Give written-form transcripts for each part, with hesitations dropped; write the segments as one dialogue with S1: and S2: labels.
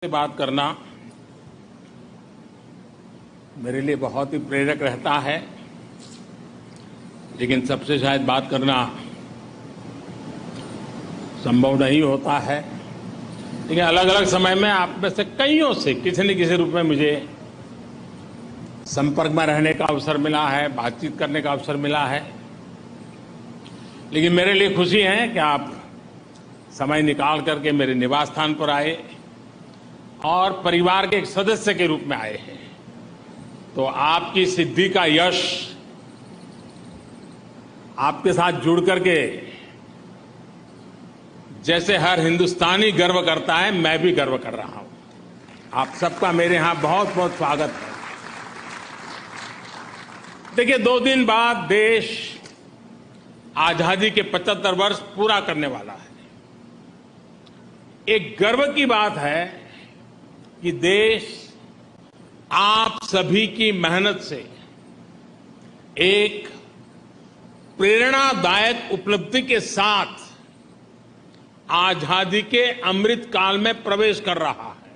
S1: से बात करना मेरे लिए बहुत ही प्रेरक रहता है, लेकिन सबसे शायद बात करना संभव नहीं होता है। लेकिन अलग अलग समय में आप में से कईयों से किसी न किसी रूप में मुझे संपर्क में रहने का अवसर मिला है, बातचीत करने का अवसर मिला है। लेकिन मेरे लिए खुशी है कि आप समय निकाल करके मेरे निवास स्थान पर आए और परिवार के एक सदस्य के रूप में आए हैं। तो आपकी सिद्धि का यश आपके साथ जुड़ करके जैसे हर हिंदुस्तानी गर्व करता है, मैं भी गर्व कर रहा हूं। आप सबका मेरे यहां बहुत बहुत स्वागत है। देखिए, 2 दिन बाद देश आजादी के 75 वर्ष पूरा करने वाला है। एक गर्व की बात है कि देश आप सभी की मेहनत से एक प्रेरणादायक उपलब्धि के साथ आजादी के अमृत काल में प्रवेश कर रहा है।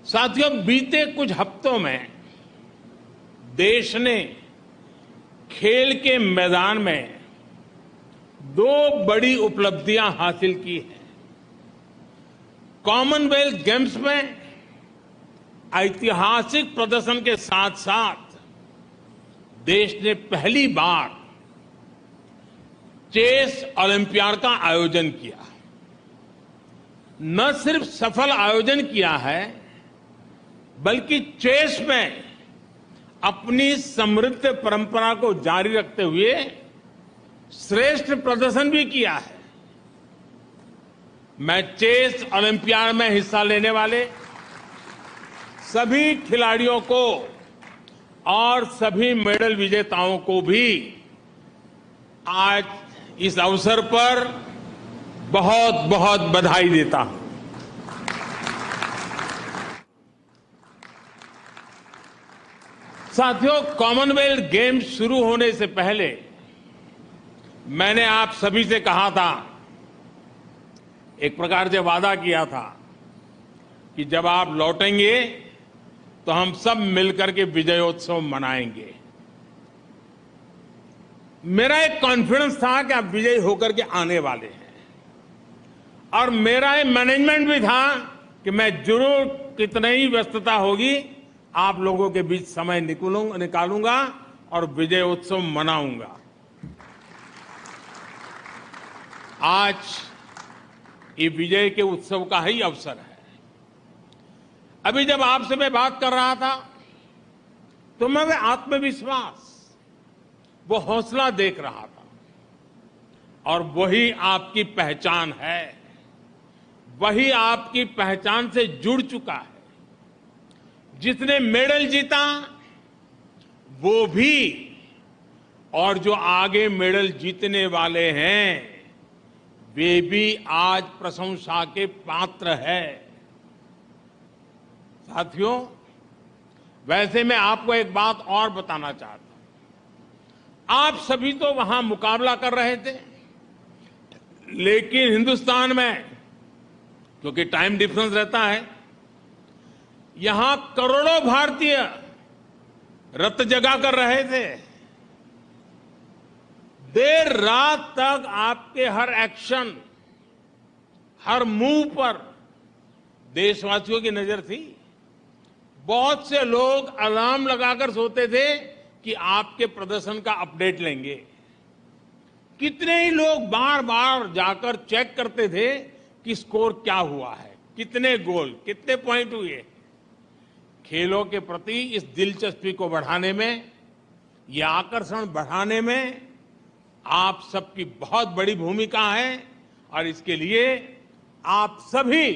S1: साथियों, बीते कुछ हफ्तों में देश ने खेल के मैदान में 2 बड़ी उपलब्धियां हासिल की हैं। कॉमनवेल्थ गेम्स में ऐतिहासिक प्रदर्शन के साथ साथ देश ने पहली बार चेस ओलंपियाड का आयोजन किया। न सिर्फ सफल आयोजन किया है, बल्कि चेस में अपनी समृद्ध परंपरा को जारी रखते हुए श्रेष्ठ प्रदर्शन भी किया है। मैं चेस ओलंपियाड में हिस्सा लेने वाले सभी खिलाड़ियों को और सभी मेडल विजेताओं को भी आज इस अवसर पर बहुत बहुत बधाई देता हूं। साथियों, कॉमनवेल्थ गेम्स शुरू होने से पहले मैंने आप सभी से कहा था, एक प्रकार से वादा किया था कि जब आप लौटेंगे तो हम सब मिलकर के विजयोत्सव मनाएंगे। मेरा एक कॉन्फिडेंस था कि आप विजयी होकर के आने वाले हैं, और मेरा एक मैनेजमेंट भी था कि मैं जरूर कितनी ही व्यस्तता होगी आप लोगों के बीच समय निकालूंगा और विजयोत्सव मनाऊंगा। आज ये विजय के उत्सव का ही अवसर है। अभी जब आपसे मैं बात कर रहा था तो मैं वो आत्मविश्वास, वो हौसला देख रहा था, और वही आपकी पहचान है। वही आपकी पहचान से जुड़ चुका है। जिसने मेडल जीता वो भी, और जो आगे मेडल जीतने वाले हैं वे भी आज प्रशंसा के पात्र है। साथियों, वैसे मैं आपको एक बात और बताना चाहता हूं। आप सभी तो वहां मुकाबला कर रहे थे, लेकिन हिंदुस्तान में क्योंकि टाइम डिफरेंस रहता है, यहां करोड़ों भारतीय रत जगा कर रहे थे। देर रात तक आपके हर एक्शन, हर मूव पर देशवासियों की नजर थी। बहुत से लोग अलार्म लगाकर सोते थे कि आपके प्रदर्शन का अपडेट लेंगे। कितने ही लोग बार बार जाकर चेक करते थे कि स्कोर क्या हुआ है, कितने गोल, कितने पॉइंट हुए। खेलों के प्रति इस दिलचस्पी को बढ़ाने में, यह आकर्षण बढ़ाने में आप सबकी बहुत बड़ी भूमिका है, और इसके लिए आप सभी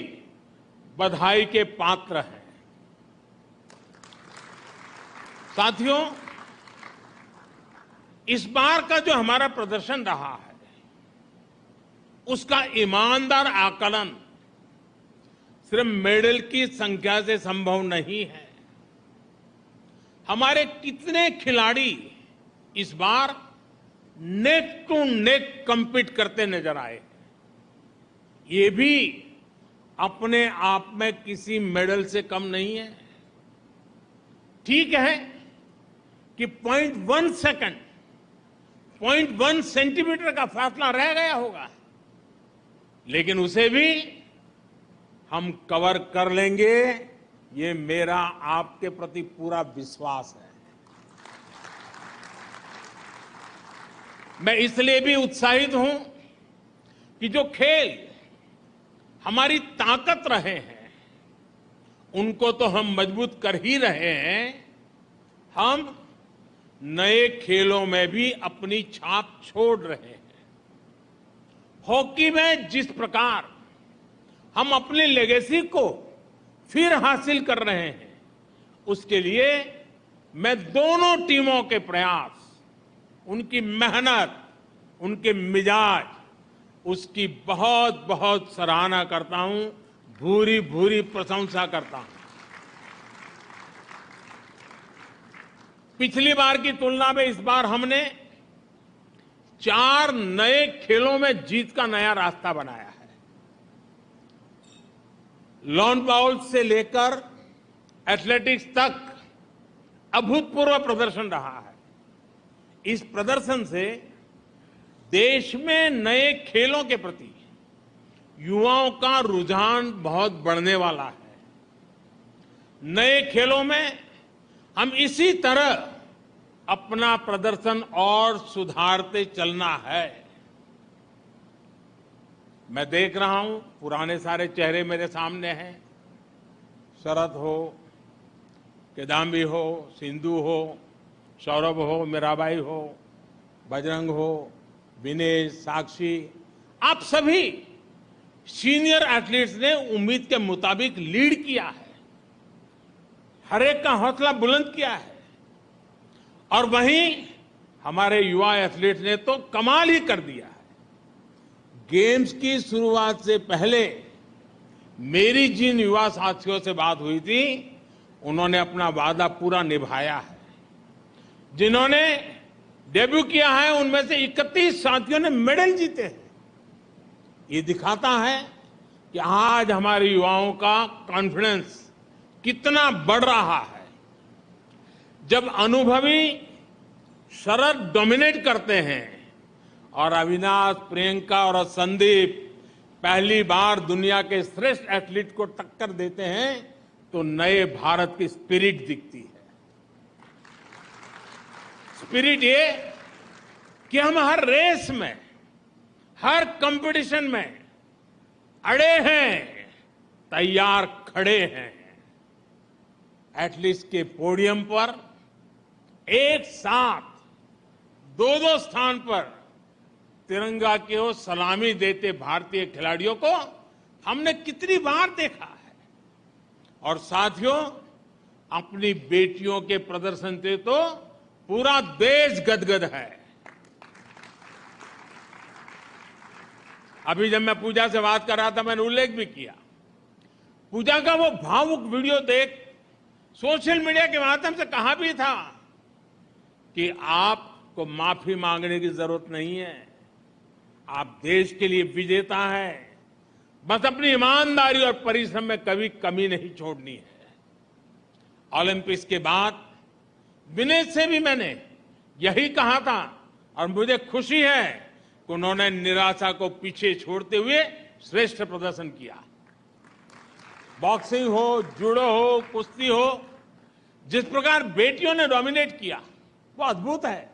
S1: बधाई के पात्र हैं। साथियों, इस बार का जो हमारा प्रदर्शन रहा है उसका ईमानदार आकलन सिर्फ मेडल की संख्या से संभव नहीं है। हमारे कितने खिलाड़ी इस बार नेक टू नेक कम्पीट करते नजर आए, ये भी अपने आप में किसी मेडल से कम नहीं है। ठीक है कि 0.1 सेकंड, 0.1 सेंटीमीटर का फासला रह गया होगा, लेकिन उसे भी हम कवर कर लेंगे, ये मेरा आपके प्रति पूरा विश्वास है। मैं इसलिए भी उत्साहित हूं कि जो खेल हमारी ताकत रहे हैं, उनको तो हम मजबूत कर ही रहे हैं, हम नए खेलों में भी अपनी छाप छोड़ रहे हैं। हॉकी में जिस प्रकार हम अपनी लेगेसी को फिर हासिल कर रहे हैं, उसके लिए मैं दोनों टीमों के प्रयास, उनकी मेहनत, उनके मिजाज, उसकी बहुत बहुत सराहना करता हूं, भूरी भूरी प्रशंसा करता हूं। पिछली बार की तुलना में इस बार हमने 4 नए खेलों में जीत का नया रास्ता बनाया है। लॉन बाउल से लेकर एथलेटिक्स तक अभूतपूर्व प्रदर्शन रहा है। इस प्रदर्शन से देश में नए खेलों के प्रति युवाओं का रुझान बहुत बढ़ने वाला है। नए खेलों में हम इसी तरह अपना प्रदर्शन और सुधारते चलना है। मैं देख रहा हूं, पुराने सारे चेहरे मेरे सामने हैं। शरद हो, किदाम्बी हो, सिंधु हो, सौरभ हो, मीराबाई हो, बजरंग हो, विनेश, साक्षी, आप सभी सीनियर एथलीट्स ने उम्मीद के मुताबिक लीड किया है, हर एक का हौसला बुलंद किया है। और वहीं हमारे युवा एथलीट्स ने तो कमाल ही कर दिया है। गेम्स की शुरुआत से पहले मेरी जिन युवा साथियों से बात हुई थी, उन्होंने अपना वादा पूरा निभाया है। जिन्होंने डेब्यू किया है, उनमें से 31 साथियों ने मेडल जीते हैं। ये दिखाता है कि आज हमारे युवाओं का कॉन्फिडेंस कितना बढ़ रहा है। जब अनुभवी शरद डोमिनेट करते हैं और अविनाश, प्रियंका और संदीप पहली बार दुनिया के श्रेष्ठ एथलीट को टक्कर देते हैं, तो नए भारत की स्पिरिट दिखती है। स्पिरिट ये कि हम हर रेस में, हर कंपटीशन में अड़े हैं, तैयार खड़े हैं। एथलीट्स के पोडियम पर एक साथ 2-2 स्थान पर तिरंगा की ओर सलामी देते भारतीय खिलाड़ियों को हमने कितनी बार देखा है। और साथियों, अपनी बेटियों के प्रदर्शन से तो पूरा देश गदगद है। अभी जब मैं पूजा से बात कर रहा था, मैंने उल्लेख भी किया, पूजा का वो भावुक वीडियो देख सोशल मीडिया के माध्यम से कहा भी था कि आपको माफी मांगने की जरूरत नहीं है, आप देश के लिए विजेता हैं, बस अपनी ईमानदारी और परिश्रम में कभी कमी नहीं छोड़नी है। ओलंपिक्स के बाद विनेश से भी मैंने यही कहा था और मुझे खुशी है कि उन्होंने निराशा को पीछे छोड़ते हुए श्रेष्ठ प्रदर्शन किया। बॉक्सिंग हो, जूडो हो, कुश्ती हो, जिस प्रकार बेटियों ने डोमिनेट किया वो अद्भुत है।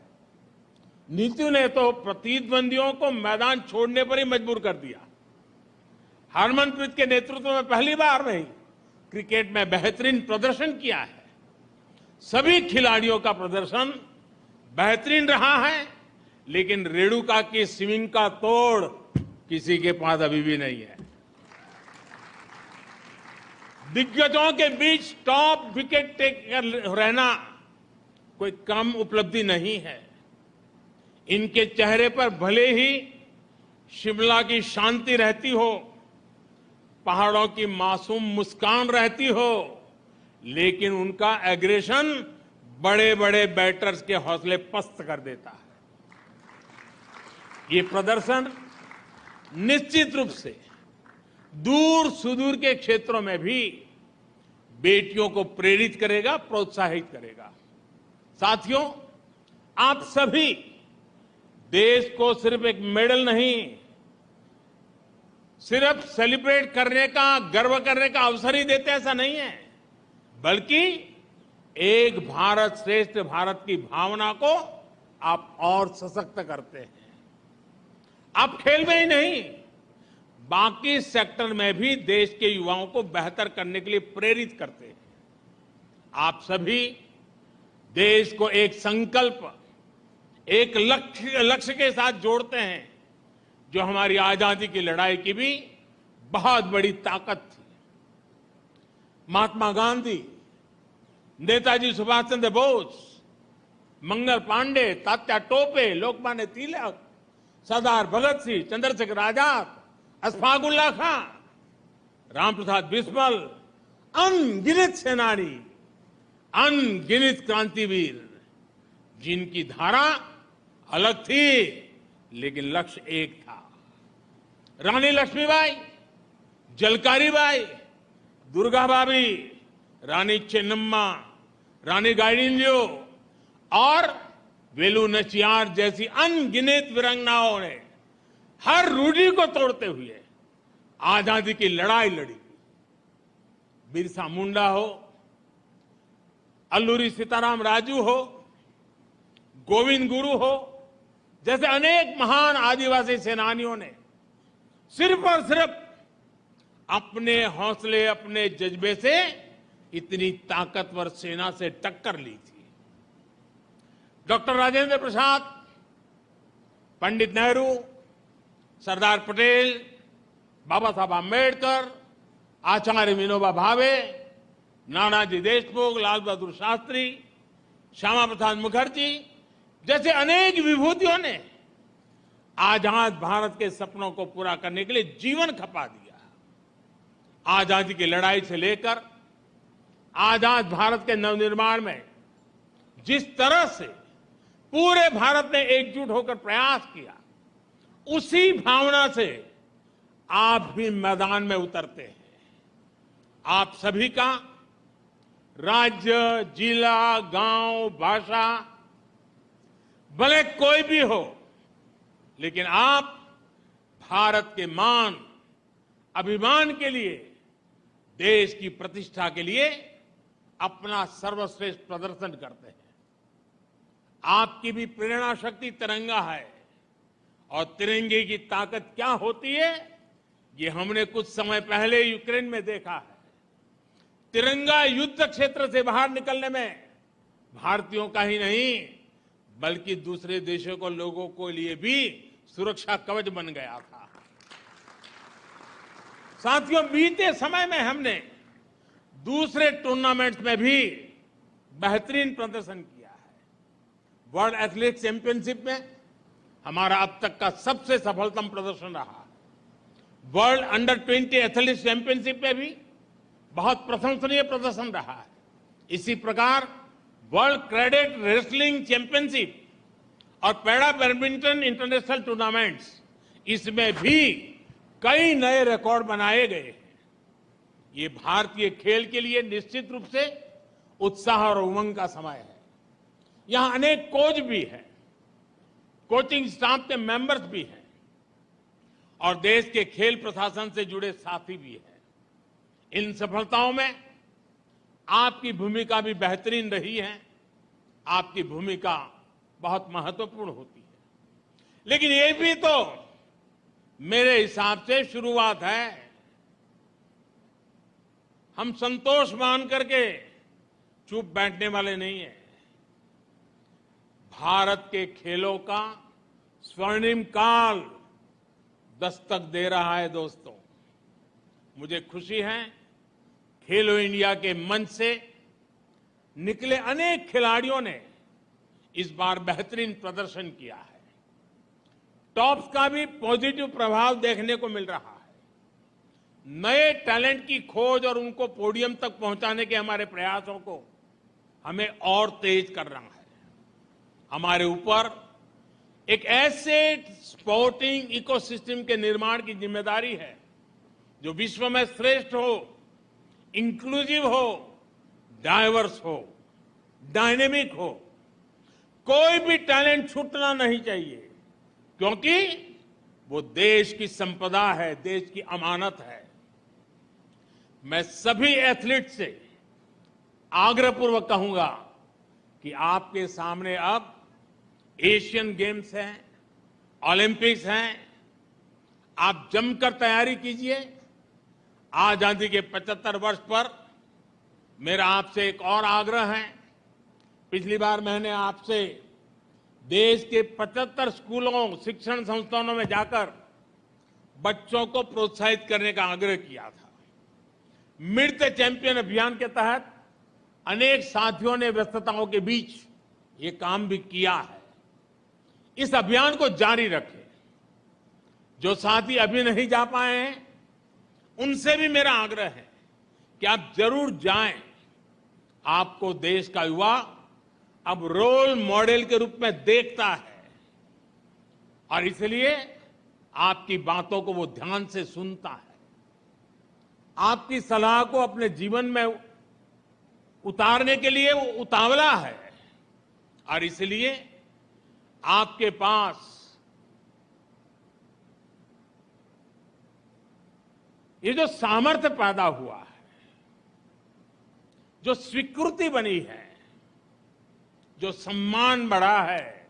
S1: नीतू ने तो प्रतिद्वंदियों को मैदान छोड़ने पर ही मजबूर कर दिया। हरमनप्रीत के नेतृत्व में पहली बार नहीं क्रिकेट में बेहतरीन प्रदर्शन किया है। सभी खिलाड़ियों का प्रदर्शन बेहतरीन रहा है, लेकिन रेणुका की स्विंग का तोड़ किसी के पास अभी भी नहीं है। दिग्गजों के बीच टॉप विकेट टेकर रहना कोई कम उपलब्धि नहीं है। इनके चेहरे पर भले ही शिमला की शांति रहती हो, पहाड़ों की मासूम मुस्कान रहती हो, लेकिन उनका एग्रेशन बड़े बड़े बैटर्स के हौसले पस्त कर देता है। ये प्रदर्शन निश्चित रूप से दूर सुदूर के क्षेत्रों में भी बेटियों को प्रेरित करेगा, प्रोत्साहित करेगा। साथियों, आप सभी देश को सिर्फ एक मेडल नहीं, सिर्फ सेलिब्रेट करने का, गर्व करने का अवसर ही देते, ऐसा नहीं है, बल्कि एक भारत श्रेष्ठ भारत की भावना को आप और सशक्त करते हैं। आप खेल में ही नहीं, बाकी सेक्टर में भी देश के युवाओं को बेहतर करने के लिए प्रेरित करते हैं। आप सभी देश को एक संकल्प, एक लक्ष्य के साथ जोड़ते हैं, जो हमारी आजादी की लड़ाई की भी बहुत बड़ी ताकत थी। महात्मा गांधी, नेताजी सुभाष चंद्र बोस, मंगल पांडे, तात्या टोपे, लोकमान्य तिलक, सरदार भगत सिंह, चंद्रशेखर आजाद, अशफाक उल्लाह खां, रामप्रसाद बिस्मिल, अनगिनत सेनानी, अनगिनत क्रांतिवीर, जिनकी धारा अलग थी लेकिन लक्ष्य एक था। रानी लक्ष्मीबाई, झलकारी बाई, दुर्गा भाभी, रानी चेन्नम्मा, रानी गाइडिंलियो और वेलु नचियार जैसी अनगिनत वीरांगनाओं ने हर रूढ़ी को तोड़ते हुए आजादी की लड़ाई लड़ी। बिरसा मुंडा हो, अल्लूरी सीताराम राजू हो, गोविंद गुरु हो, जैसे अनेक महान आदिवासी सेनानियों ने सिर्फ और सिर्फ अपने हौसले, अपने जज्बे से इतनी ताकतवर सेना से टक्कर ली थी। डॉक्टर राजेंद्र प्रसाद, पंडित नेहरू, सरदार पटेल, बाबा साहब आंबेडकर, आचार्य विनोबा भावे, नानाजी देशमुख, लाल बहादुर शास्त्री, श्यामा प्रसाद मुखर्जी जैसे अनेक विभूतियों ने आजाद भारत के सपनों को पूरा करने के लिए जीवन खपा दिया। आजादी की लड़ाई से लेकर आजाद भारत के नवनिर्माण में जिस तरह से पूरे भारत ने एकजुट होकर प्रयास किया, उसी भावना से आप भी मैदान में उतरते हैं। आप सभी का राज्य, जिला, गांव, भाषा भले कोई भी हो, लेकिन आप भारत के मान, अभिमान के लिए, देश की प्रतिष्ठा के लिए अपना सर्वश्रेष्ठ प्रदर्शन करते हैं। आपकी भी प्रेरणा शक्ति तिरंगा है, और तिरंगे की ताकत क्या होती है, ये हमने कुछ समय पहले यूक्रेन में देखा है। तिरंगा युद्ध क्षेत्र से बाहर निकलने में भारतीयों का ही नहीं, बल्कि दूसरे देशों को, लोगों के लिए भी सुरक्षा कवच बन गया था। साथियों, बीते समय में हमने दूसरे टूर्नामेंट्स में भी बेहतरीन प्रदर्शन किया है। वर्ल्ड एथलेटिक्स चैंपियनशिप में हमारा अब तक का सबसे सफलतम प्रदर्शन रहा। वर्ल्ड अंडर 20 एथलेटिक्स चैंपियनशिप में भी बहुत प्रशंसनीय प्रदर्शन रहा है। इसी प्रकार वर्ल्ड कैडेट रेसलिंग चैंपियनशिप और पैरा बैडमिंटन इंटरनेशनल टूर्नामेंट्स, इसमें भी कई नए रिकॉर्ड बनाए गए हैं। ये भारतीय खेल के लिए निश्चित रूप से उत्साह और उमंग का समय है। यहां अनेक कोच भी हैं, कोचिंग स्टाफ के मेंबर्स भी हैं, और देश के खेल प्रशासन से जुड़े साथी भी हैं। इन सफलताओं में आपकी भूमिका भी बेहतरीन रही है। आपकी भूमिका बहुत महत्वपूर्ण होती है, लेकिन ये भी तो मेरे हिसाब से शुरुआत है। हम संतोष मान करके चुप बैठने वाले नहीं हैं। भारत के खेलों का स्वर्णिम काल दस्तक दे रहा है। दोस्तों, मुझे खुशी है, खेलो इंडिया के मंच से निकले अनेक खिलाड़ियों ने इस बार बेहतरीन प्रदर्शन किया है। टॉप्स का भी पॉजिटिव प्रभाव देखने को मिल रहा है। नए टैलेंट की खोज और उनको पोडियम तक पहुंचाने के हमारे प्रयासों को हमें और तेज कर रहा है। हमारे ऊपर एक ऐसे स्पोर्टिंग इकोसिस्टम के निर्माण की जिम्मेदारी है जो विश्व में श्रेष्ठ हो, इंक्लूसिव हो, डाइवर्स हो, डायनेमिक हो। कोई भी टैलेंट छूटना नहीं चाहिए, क्योंकि वो देश की संपदा है, देश की अमानत है। मैं सभी एथलीट से आग्रहपूर्वक कहूंगा कि आपके सामने अब एशियन गेम्स हैं, ओलंपिक्स हैं। आप जमकर तैयारी कीजिए। आजादी के 75 वर्ष पर मेरा आपसे एक और आग्रह है। पिछली बार मैंने आपसे देश के 75 स्कूलों, शिक्षण संस्थानों में जाकर बच्चों को प्रोत्साहित करने का आग्रह किया था। मीट द चैंपियन अभियान के तहत अनेक साथियों ने व्यस्तताओं के बीच ये काम भी किया है। इस अभियान को जारी रखें। जो साथी अभी नहीं जा पाए हैं, उनसे भी मेरा आग्रह है कि आप जरूर जाएं। आपको देश का युवा अब रोल मॉडल के रूप में देखता है और इसलिए आपकी बातों को वो ध्यान से सुनता है। आपकी सलाह को अपने जीवन में उतारने के लिए वो उतावला है और इसलिए आपके पास ये जो सामर्थ्य पैदा हुआ है, जो स्वीकृति बनी है, जो सम्मान बढ़ा है,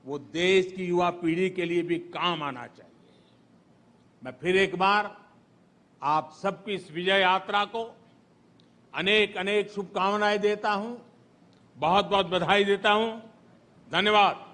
S1: वो देश की युवा पीढ़ी के लिए भी काम आना चाहिए। मैं फिर एक बार आप सबकी इस विजय यात्रा को अनेक अनेक शुभकामनाएं देता हूं, बहुत बहुत बधाई देता हूं। धन्यवाद।